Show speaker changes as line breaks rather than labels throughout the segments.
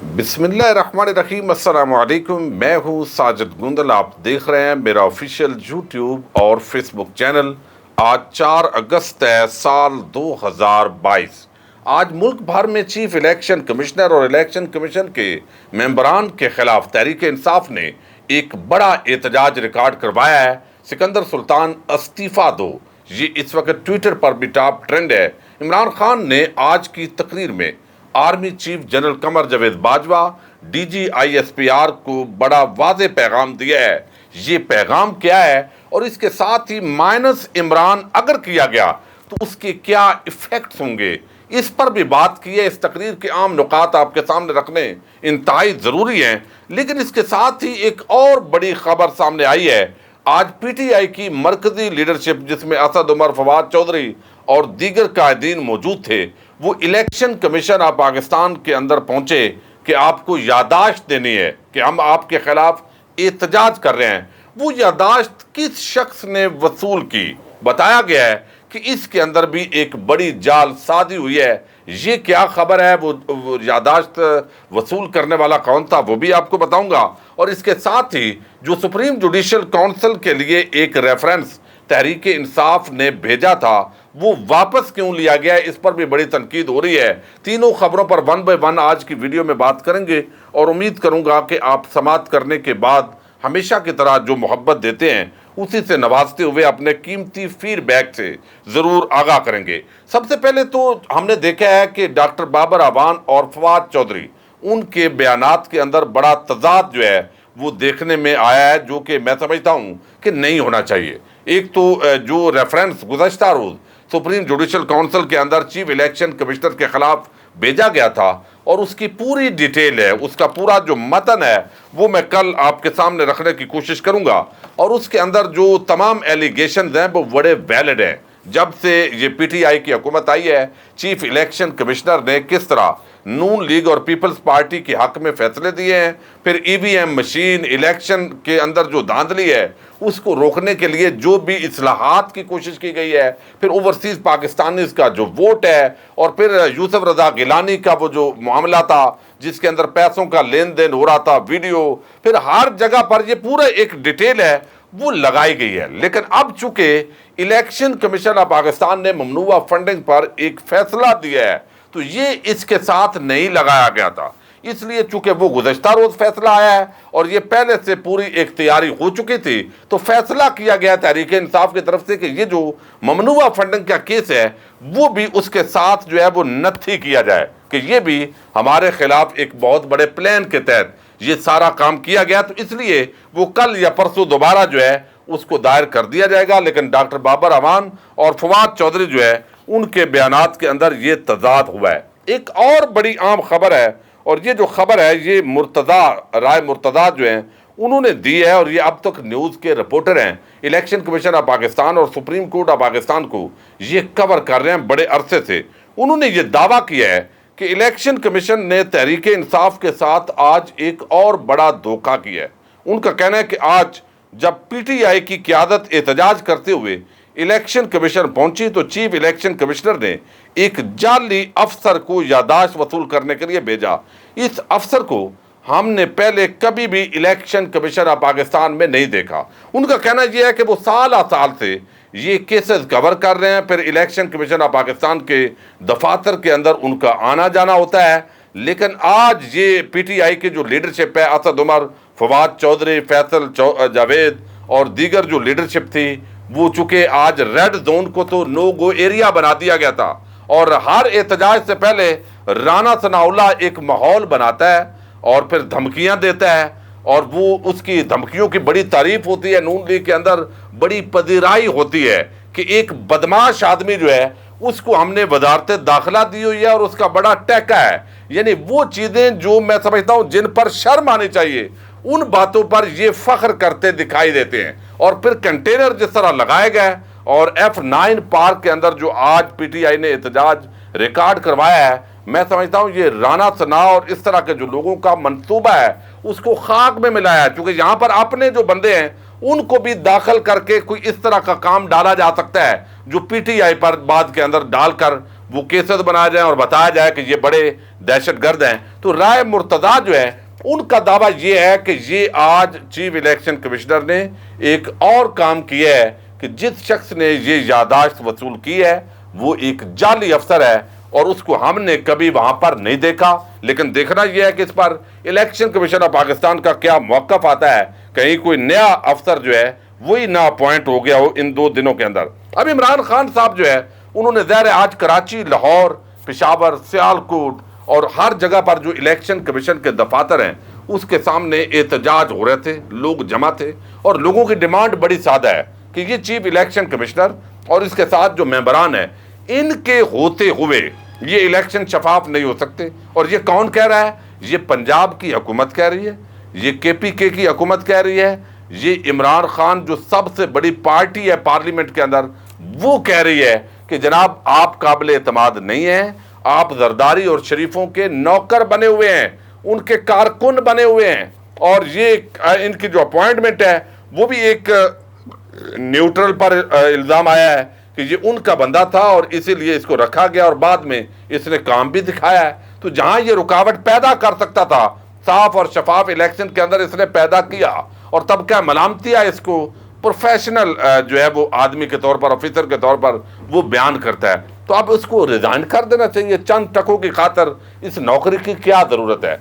بسم اللہ الرحمن الرحیم۔ السلام علیکم، میں ہوں ساجد گندل۔ آپ دیکھ رہے ہیں میرا آفیشیل یوٹیوب اور فیس بک چینل۔ آج 4 اگست ہے سال 2022۔ آج ملک بھر میں چیف الیکشن کمشنر اور الیکشن کمیشن کے ممبران کے خلاف تحریک انصاف نے ایک بڑا احتجاج ریکارڈ کروایا ہے۔ سکندر سلطان استعفیٰ دو، یہ اس وقت ٹویٹر پر بھی ٹاپ ٹرینڈ ہے۔ عمران خان نے آج کی تقریر میں army chief general Qamar Javed Bajwa, D G I S P R کو بڑا واضح پیغام دیا ہے۔ یہ پیغام کیا ہے اور اس کے ساتھ ہی مائنس عمران اگر کیا گیا تو اس کے کیا ایفیکٹس ہوں گے، اس پر بھی بات کی ہے۔ اس تقریر کے عام نکات آپ کے سامنے رکھنے انتہائی ضروری ہیں، لیکن اس کے ساتھ ہی ایک اور بڑی خبر سامنے آئی ہے۔ آج پی ٹی آئی کی مرکزی لیڈرشپ، جس میں اسد عمر، فواد چودھری اور دیگر قائدین موجود تھے، وہ الیکشن کمیشن آف پاکستان کے اندر پہنچے کہ آپ کو یادداشت دینی ہے کہ ہم آپ کے خلاف احتجاج کر رہے ہیں۔ وہ یادداشت کس شخص نے وصول کی؟ بتایا گیا ہے کہ اس کے اندر بھی ایک بڑی جال سازی ہوئی ہے۔ یہ کیا خبر ہے، وہ یادداشت وصول کرنے والا کون تھا، وہ بھی آپ کو بتاؤں گا۔ اور اس کے ساتھ ہی جو سپریم جوڈیشل کونسل کے لیے ایک ریفرنس تحریک انصاف نے بھیجا تھا، وہ واپس کیوں لیا گیا ہے، اس پر بھی بڑی تنقید ہو رہی ہے۔ تینوں خبروں پر 1 بائی 1 آج کی ویڈیو میں بات کریں گے، اور امید کروں گا کہ آپ سماعت کرنے کے بعد ہمیشہ کی طرح جو محبت دیتے ہیں اسی سے نوازتے ہوئے اپنے قیمتی فیڈ بیک سے ضرور آگاہ کریں گے۔ سب سے پہلے تو ہم نے دیکھا ہے کہ ڈاکٹر بابر اعوان اور فواد چودھری، ان کے بیانات کے اندر بڑا تضاد جو ہے وہ دیکھنے میں آیا ہے، جو کہ میں سمجھتا ہوں کہ نہیں ہونا چاہیے۔ ایک تو جو ریفرنس گزشتہ روز سپریم جوڈیشل کونسل کے اندر چیف الیکشن کمشنر کے خلاف بھیجا گیا تھا، اور اس کی پوری ڈیٹیل ہے، اس کا پورا جو متن ہے وہ میں کل آپ کے سامنے رکھنے کی کوشش کروں گا۔ اور اس کے اندر جو تمام ایلیگیشنز ہیں وہ بڑے ویلڈ ہیں۔ جب سے یہ پی ٹی آئی کی حکومت آئی ہے، چیف الیکشن کمشنر نے کس طرح نون لیگ اور پیپلز پارٹی کے حق میں فیصلے دیے ہیں، پھر ای وی ایم مشین الیکشن کے اندر جو دھاندلی ہے اس کو روکنے کے لیے جو بھی اصلاحات کی کوشش کی گئی ہے، پھر اوورسیز پاکستانیز کا جو ووٹ ہے، اور پھر یوسف رضا گیلانی کا وہ جو معاملہ تھا جس کے اندر پیسوں کا لین دین ہو رہا تھا، ویڈیو، پھر ہر جگہ پر یہ پورا ایک ڈیٹیل ہے وہ لگائی گئی ہے۔ لیکن اب چونکہ الیکشن کمیشن آف پاکستان نے ممنوعہ فنڈنگ پر ایک فیصلہ دیا ہے، تو یہ اس کے ساتھ نہیں لگایا گیا تھا، اس لیے چونکہ وہ گزشتہ روز فیصلہ آیا ہے اور یہ پہلے سے پوری ایک تیاری ہو چکی تھی، تو فیصلہ کیا گیا تحریک انصاف کی طرف سے کہ یہ جو ممنوعہ فنڈنگ کا کیس ہے وہ بھی اس کے ساتھ جو ہے وہ نتھی کیا جائے، کہ یہ بھی ہمارے خلاف ایک بہت بڑے پلان کے تحت یہ سارا کام کیا گیا، تو اس لیے وہ کل یا پرسوں دوبارہ جو ہے اس کو دائر کر دیا جائے گا۔ لیکن ڈاکٹر بابر اعوان اور فواد چودھری جو ہے ان کے بیانات کے اندر یہ تضاد ہوا ہے۔ ایک اور بڑی عام خبر ہے، اور یہ جو خبر ہے یہ رائے مرتضیٰ جو ہیں انہوں نے دی ہے، اور یہ اب تک نیوز کے رپورٹر ہیں، الیکشن کمیشن آف پاکستان اور سپریم کورٹ آف پاکستان کو یہ کور کر رہے ہیں بڑے عرصے سے۔ انہوں نے یہ دعویٰ کیا ہے کہ الیکشن کمیشن نے تحریک انصاف کے ساتھ آج ایک اور بڑا دھوکہ کیا ہے۔ ان کا کہنا ہے کہ آج جب پی ٹی آئی کی قیادت احتجاج کرتے ہوئے الیکشن کمیشن پہنچی تو چیف الیکشن کمشنر نے ایک جعلی افسر کو یادداشت وصول کرنے کے لیے بھیجا۔ اس افسر کو ہم نے پہلے کبھی بھی الیکشن کمیشن آف پاکستان میں نہیں دیکھا۔ ان کا کہنا یہ ہے کہ وہ سال سے یہ کیسز کور کر رہے ہیں، پھر الیکشن کمیشن آف پاکستان کے دفاتر کے اندر ان کا آنا جانا ہوتا ہے، لیکن آج یہ پی ٹی آئی کی جو لیڈرشپ ہے، اسد عمر، فواد چودھری، فیصل جاوید اور دیگر جو لیڈرشپ تھی، وہ چونکہ آج ریڈ زون کو تو نو گو ایریا بنا دیا گیا تھا، اور ہر احتجاج سے پہلے رانا ثناء اللہ ایک ماحول بناتا ہے اور پھر دھمکیاں دیتا ہے، اور وہ اس کی دھمکیوں کی بڑی تعریف ہوتی ہے۔ نون لیگ کے اندر بڑی پذیرائی ہوتی ہے کہ ایک بدماش آدمی جو ہے اس کو ہم نے وزارت داخلہ دی ہوئی ہے اور اس کا بڑا ٹیکہ ہے۔ یعنی وہ چیزیں جو میں سمجھتا ہوں جن پر شرم آنی چاہیے، ان باتوں پر یہ فخر کرتے دکھائی دیتے ہیں۔ اور پھر کنٹینر جس طرح لگائے گئے، اور F9 پارک کے اندر جو آج پی ٹی آئی نے احتجاج ریکارڈ کروایا ہے، میں سمجھتا ہوں یہ رانا ثناء اور اس طرح کے جو لوگوں کا منصوبہ ہے اس کو خاک میں ملایا ہے، کیونکہ یہاں پر اپنے جو بندے ہیں ان کو بھی داخل کر کے کوئی اس طرح کا کام ڈالا جا سکتا ہے جو پی ٹی آئی پر بعد کے اندر ڈال کر وہ کیسز بنایا جائیں اور بتایا جائے کہ یہ بڑے دہشت گرد ہیں. تو رائے مرتضیٰ جو ہے ان کا دعویٰ یہ ہے کہ یہ آج چیف الیکشن کمشنر نے ایک اور کام کیا ہے کہ جس شخص نے یہ یادداشت وصول کی ہے وہ ایک جعلی افسر ہے اور اس کو ہم نے کبھی وہاں پر نہیں دیکھا. لیکن دیکھنا یہ ہے کہ اس پر الیکشن کمیشن آف پاکستان کا کیا موقف آتا ہے. کہیں کوئی نیا افسر جو ہے وہی نہ اپوائنٹ ہو گیا ہو ان 2 دنوں کے اندر. اب عمران خان صاحب جو ہے انہوں نے ظاہر آج کراچی، لاہور، پشاور، سیالکوٹ اور ہر جگہ پر جو الیکشن کمیشن کے دفاتر ہیں اس کے سامنے احتجاج ہو رہے تھے، لوگ جمع تھے اور لوگوں کی ڈیمانڈ بڑی سادہ ہے کہ یہ چیف الیکشن کمشنر اور اس کے ساتھ جو ممبران ہیں ان کے ہوتے ہوئے یہ الیکشن شفاف نہیں ہو سکتے. اور یہ کون کہہ رہا ہے؟ یہ پنجاب کی حکومت کہہ رہی ہے، یہ KPK کی حکومت کہہ رہی ہے، یہ عمران خان جو سب سے بڑی پارٹی ہے پارلیمنٹ کے اندر وہ کہہ رہی ہے کہ جناب آپ قابل اعتماد نہیں ہیں، آپ زرداری اور شریفوں کے نوکر بنے ہوئے ہیں، ان کے کارکن بنے ہوئے ہیں. اور یہ ان کی جو اپوائنٹمنٹ ہے وہ بھی ایک نیوٹرل پر الزام آیا ہے کہ یہ ان کا بندہ تھا اور اسی لیے اس کو رکھا گیا اور بعد میں اس نے کام بھی دکھایا ہے. تو جہاں یہ رکاوٹ پیدا کر سکتا تھا صاف اور شفاف الیکشن کے اندر اس نے پیدا کیا اور تب کیا ملامتیا اس کو پروفیشنل جو ہے وہ آدمی کے طور پر، آفیسر کے طور پر وہ بیان کرتا ہے. تو اب اس کو ریزائن کر دینا چاہیے. چند ٹکوں کی خاطر اس نوکری کی کیا ضرورت ہے؟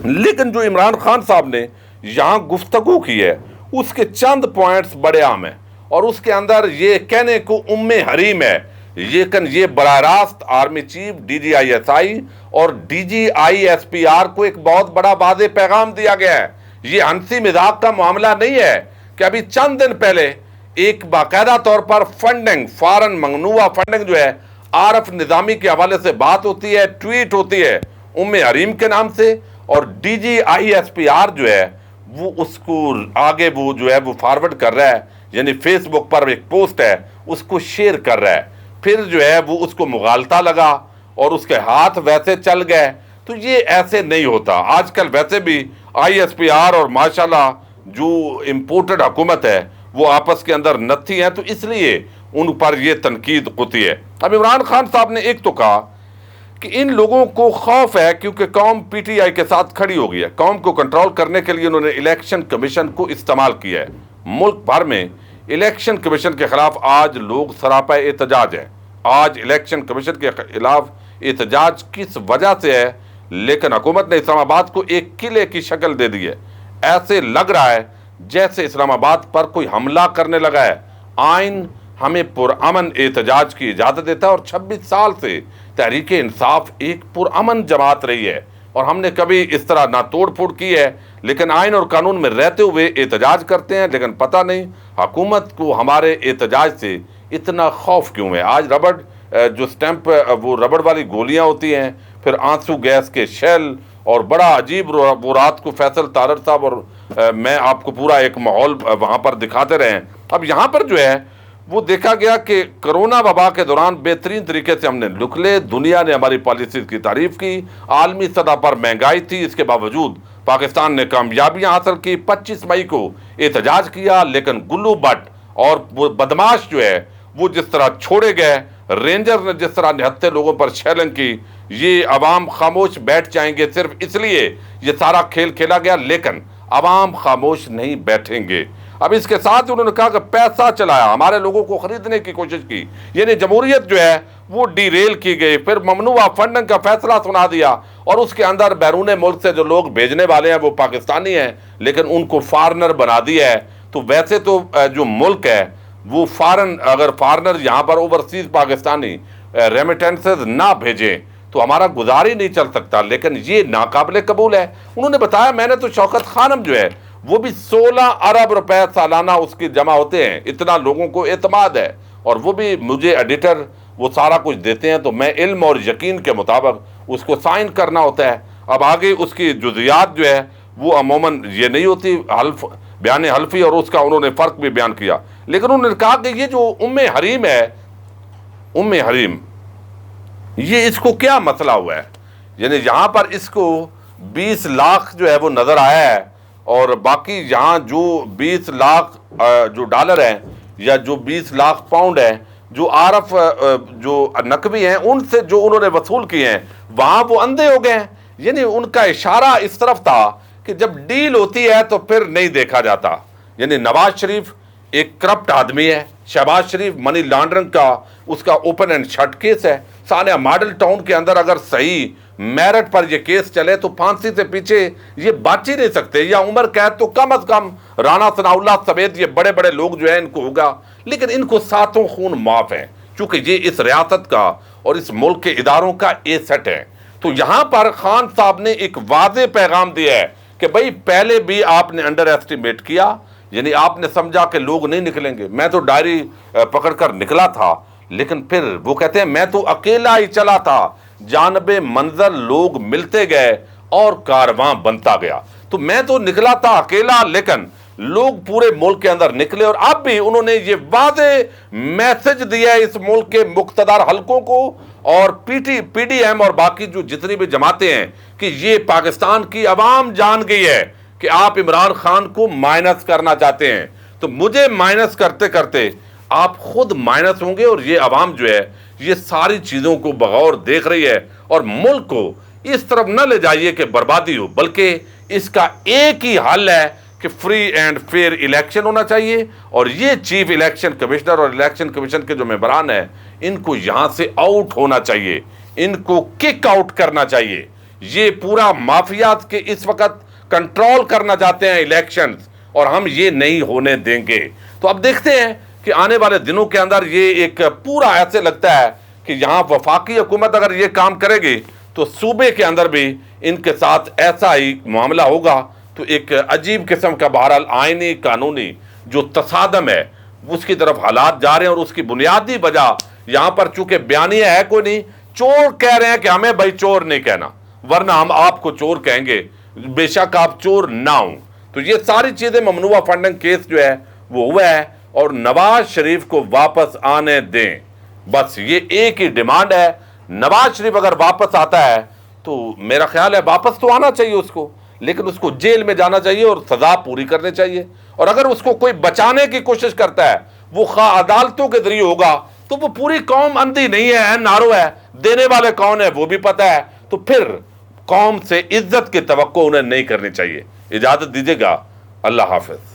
لیکن جو عمران خان صاحب نے یہاں گفتگو کی ہے اس کے چند پوائنٹس بڑے عام ہیں اور اس کے اندر یہ کہنے کو حریم ہے، لیکن یہ براہ راست آرمی چیف DGISI اور DGISPR کو ایک بہت بڑا واضح پیغام دیا گیا ہے. یہ ہنسی مذاق کا معاملہ نہیں ہے کہ ابھی چند دن پہلے ایک باقاعدہ طور پر فنڈنگ، فارن ممنوعہ فنڈنگ جو ہے عارف نظامی کے حوالے سے بات ہوتی ہے، ٹویٹ ہوتی ہے حریم کے نام سے، اور DGISPR جو ہے وہ اس کو آگے وہ جو ہے وہ فارورڈ کر رہا ہے، یعنی فیس بک پر ایک پوسٹ ہے اس کو شیئر کر رہا ہے. پھر جو ہے وہ اس کو مغالطہ لگا اور اس کے ہاتھ ویسے چل گئے. تو یہ ایسے نہیں ہوتا. آج کل ویسے بھی ISPR اور ماشاءاللہ جو امپورٹڈ حکومت ہے وہ آپس کے اندر نتھی ہیں، تو اس لیے ان پر یہ تنقید ہوتی ہے. اب عمران خان صاحب نے ایک تو کہا کہ ان لوگوں کو خوف ہے کیونکہ قوم PTI کے ساتھ کھڑی ہو گئی ہے. قوم کو کنٹرول کرنے کے لیے انہوں نے الیکشن کمیشن کو استعمال کیا ہے. ملک بھر میں الیکشن کمیشن کے خلاف آج لوگ سراپا احتجاج ہیں. آج الیکشن کمیشن کے خلاف احتجاج کس وجہ سے ہے؟ لیکن حکومت نے اسلام آباد کو ایک قلعے کی شکل دے دی ہے. ایسے لگ رہا ہے جیسے اسلام آباد پر کوئی حملہ کرنے لگا ہے. آئین ہمیں پرامن احتجاج کی اجازت دیتا ہے اور 26 سال سے تحریک انصاف ایک پرامن جماعت رہی ہے اور ہم نے کبھی اس طرح نہ توڑ پھوڑ کی ہے، لیکن آئین اور قانون میں رہتے ہوئے احتجاج کرتے ہیں. لیکن پتہ نہیں حکومت کو ہمارے احتجاج سے اتنا خوف کیوں ہے. آج ربڑ جو سٹیمپ وہ ربڑ والی گولیاں ہوتی ہیں، پھر آنسو گیس کے شیل اور بڑا عجیب وہ رات کو فیصل تارڑ صاحب اور میں آپ کو پورا ایک ماحول وہاں پر دکھاتے رہے ہیں. اب یہاں پر جو ہے وہ دیکھا گیا کہ کرونا وبا کے دوران بہترین طریقے سے ہم نے نکلے. دنیا نے ہماری پالیسیز کی تعریف کی. عالمی سطح پر مہنگائی تھی، اس کے باوجود پاکستان نے کامیابیاں حاصل کی. 25 مئی کو احتجاج کیا، لیکن گلو بٹ اور بدماش جو ہے وہ جس طرح چھوڑے گئے، رینجر نے جس طرح نہتے لوگوں پر شیلنگ کی، یہ عوام خاموش بیٹھ جائیں گے صرف اس لیے یہ سارا کھیل کھیلا گیا. لیکن عوام خاموش نہیں بیٹھیں گے. اب اس کے ساتھ انہوں نے کہا کہ پیسہ چلایا، ہمارے لوگوں کو خریدنے کی کوشش کی، یعنی جمہوریت جو ہے وہ ڈی ریل کی گئی. پھر ممنوعہ فنڈنگ کا فیصلہ سنا دیا اور اس کے اندر بیرون ملک سے جو لوگ بھیجنے والے ہیں وہ پاکستانی ہیں، لیکن ان کو فارنر بنا دیا ہے. تو ویسے تو جو ملک ہے وہ اگر فارنر یہاں پر اوورسیز پاکستانی ریمیٹنسز نہ بھیجیں تو ہمارا گزار ہی نہیں چل سکتا. لیکن یہ ناقابل قبول ہے. انہوں نے بتایا میں نے تو شوکت خانم جو ہے وہ بھی 16 ارب روپے سالانہ اس کی جمع ہوتے ہیں، اتنا لوگوں کو اعتماد ہے اور وہ بھی مجھے ایڈیٹر وہ سارا کچھ دیتے ہیں تو میں علم اور یقین کے مطابق اس کو سائن کرنا ہوتا ہے. اب آگے اس کی جزیات جو ہے وہ عموماً یہ نہیں ہوتی، بیان حلفی اور اس کا انہوں نے فرق بھی بیان کیا. لیکن انہوں نے کہا کہ یہ جو حریم ہے، حریم یہ اس کو کیا مسئلہ ہوا ہے؟ یعنی یہاں پر اس کو 20 لاکھ جو ہے وہ نظر آیا ہے اور باقی یہاں جو 20 لاکھ جو ڈالر ہیں یا جو 20 لاکھ پاؤنڈ ہیں جو عارف جو نقوی ہیں ان سے جو انہوں نے وصول کیے ہیں وہاں وہ اندھے ہو گئے ہیں. یعنی ان کا اشارہ اس طرف تھا کہ جب ڈیل ہوتی ہے تو پھر نہیں دیکھا جاتا. یعنی نواز شریف ایک کرپٹ آدمی ہے، شہباز شریف منی لانڈرنگ کا اس کا اوپن اینڈ شٹ کیس ہے. سانحہ ماڈل ٹاؤن کے اندر اگر صحیح میرٹ پر یہ کیس چلے تو پھانسی سے پیچھے یہ بچ ہی نہیں سکتے، یا عمر قید تو کم از کم رانا ثناء اللہ سمیت یہ بڑے بڑے لوگ جو ہیں ان کو ہوگا. لیکن ان کو ساتوں خون معاف ہیں چونکہ یہ اس ریاست کا اور اس ملک کے اداروں کا ایسٹ ہے. تو یہاں پر خان صاحب نے ایک واضح پیغام دیا ہے کہ بھئی پہلے بھی آپ نے انڈر ایسٹیمیٹ کیا، یعنی آپ نے سمجھا کہ لوگ نہیں نکلیں گے. میں تو ڈائری پکڑ کر نکلا تھا، لیکن پھر وہ کہتے ہیں میں تو اکیلا ہی چلا تھا، جانب منظر لوگ ملتے گئے اور کارواں بنتا گیا. تو میں تو نکلا تھا اکیلا، لیکن لوگ پورے ملک کے اندر نکلے، اور اب بھی انہوں نے یہ واضح میسج دیا ہے اس ملک کے مقتدر حلقوں کو اور پی ڈی ایم اور باقی جو جتنی بھی جماعتیں ہیں کہ یہ پاکستان کی عوام جان گئی ہے کہ آپ عمران خان کو مائنس کرنا چاہتے ہیں. تو مجھے مائنس کرتے کرتے آپ خود مائنس ہوں گے، اور یہ عوام جو ہے یہ ساری چیزوں کو بغور دیکھ رہی ہے. اور ملک کو اس طرف نہ لے جائیے کہ بربادی ہو، بلکہ اس کا ایک ہی حل ہے کہ فری اینڈ فیئر الیکشن ہونا چاہیے. اور یہ چیف الیکشن کمشنر اور الیکشن کمیشن کے جو ممبران ہیں ان کو یہاں سے آؤٹ ہونا چاہیے، ان کو کک آؤٹ کرنا چاہیے. یہ پورا مافیات کے اس وقت کنٹرول کرنا چاہتے ہیں الیکشنز، اور ہم یہ نہیں ہونے دیں گے. تو اب دیکھتے ہیں کہ آنے والے دنوں کے اندر یہ ایک پورا ایسے لگتا ہے کہ یہاں وفاقی حکومت اگر یہ کام کرے گی تو صوبے کے اندر بھی ان کے ساتھ ایسا ہی معاملہ ہوگا. تو ایک عجیب قسم کا بہرحال آئینی قانونی جو تصادم ہے اس کی طرف حالات جا رہے ہیں. اور اس کی بنیادی وجہ یہاں پر چونکہ بیانیہ ہے کوئی نہیں، چور کہہ رہے ہیں کہ ہمیں بھائی چور نہیں کہنا، ورنہ ہم آپ کو چور کہیں گے بے شک آپ چور نہ ہوں. تو یہ ساری چیزیں ممنوعہ فنڈنگ کیس جو ہے وہ ہوا ہے، اور نواز شریف کو واپس آنے دیں. بس یہ ایک ہی ڈیمانڈ ہے. نواز شریف اگر واپس آتا ہے تو میرا خیال ہے واپس تو آنا چاہیے اس کو، لیکن اس کو جیل میں جانا چاہیے اور سزا پوری کرنی چاہیے. اور اگر اس کو کوئی بچانے کی کوشش کرتا ہے وہ خواہ عدالتوں کے ذریعے ہوگا، تو وہ پوری قوم اندھی نہیں ہے، نارو ہے، دینے والے کون ہے وہ بھی پتہ ہے. تو پھر قوم سے عزت کی توقع انہیں نہیں کرنی چاہیے. اجازت دیجیے گا، اللہ حافظ.